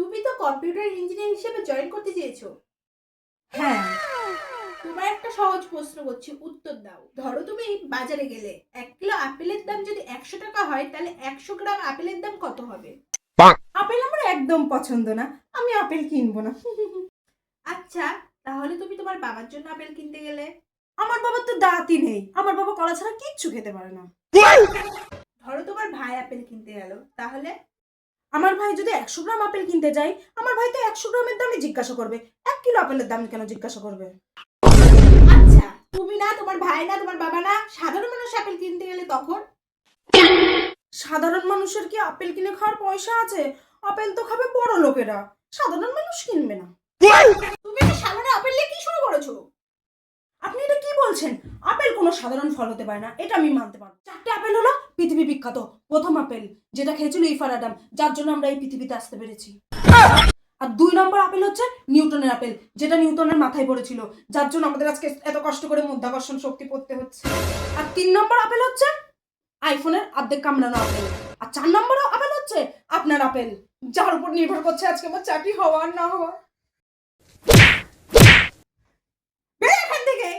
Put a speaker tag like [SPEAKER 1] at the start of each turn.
[SPEAKER 1] তুমি তো computer engineer হিসেবে জয়েন করতে চেয়েছো।
[SPEAKER 2] হ্যাঁ।
[SPEAKER 1] তোমার একটা সহজ প্রশ্ন করছি, উত্তর দাও। ধরো তুমি বাজারে গেলে 1 কিলো আপেলের দাম যদি 100 টাকা হয়, তাহলে 100 গ্রাম আপেলের দাম কত হবে?
[SPEAKER 2] আপেল আমার একদম পছন্দ না, আমি আপেল কিনবো না।
[SPEAKER 1] আচ্ছা, তাহলে তুমি তোমার বাবার জন্য আপেল কিনতে গেলে?
[SPEAKER 2] আমার বাবার তো দাঁতই নেই, আমার বাবা কলা ছাড়া কিচ্ছু খেতে পারে না।
[SPEAKER 1] ধরো তোমার ভাই আপেল কিনতে গেল, তাহলে?
[SPEAKER 2] আমার ভাই যদি 100 গ্রাম আপেল কিনতে যায়, আমার ভাই তো 100 গ্রামের দামই জিজ্ঞাসা করবে, 1 কিলো আপেলের দাম কেন জিজ্ঞাসা করবে?
[SPEAKER 1] আচ্ছা, তুমি না, তোমার ভাই না, তোমার বাবা না, সাধারণ মানুষ আপেল কিনতে গেলে তখন?
[SPEAKER 2] সাধারণ মানুষের কি আপেল কিনে খাওয়ার পয়সা আছে? আপেল তো খাবে বড় লোকেরা, সাধারণ মানুষ কিনবে না।
[SPEAKER 1] তুমি এটা সাধারণ আপেল নিয়ে কি শুরু করেছো?
[SPEAKER 2] আপনি এটা কি বলছেন? আপেল কোনো সাধারণ ফল হতে পারে না, এটা আমি মানতে পারবো। 4টে আপেল হলো পৃথিবী বিখ্যাত প্রথম আপেল, যেটা খেয়েছিল ইফার আদম, যার জন্য আমরা এই পৃথিবীতে আসতে পেরেছি। আর 2 নম্বর আপেল হচ্ছে নিউটনের আপেল, যেটা নিউটনের মাথায় পড়েছিল, যার জন্য আমাদের আজকে এত কষ্ট করে মাধ্যাকর্ষণ শক্তি পড়তে হচ্ছে। আর 3 নম্বর আপেল হচ্ছে আইফোনের অর্ধেক কামড়ানো আপেল। আর 4 নম্বর আপেল হচ্ছে আপনার আপেল, যার উপর নির্ভর করছে আজকে আমার চাকরি হওয়া আর না হওয়া।
[SPEAKER 1] বের এখান থেকে।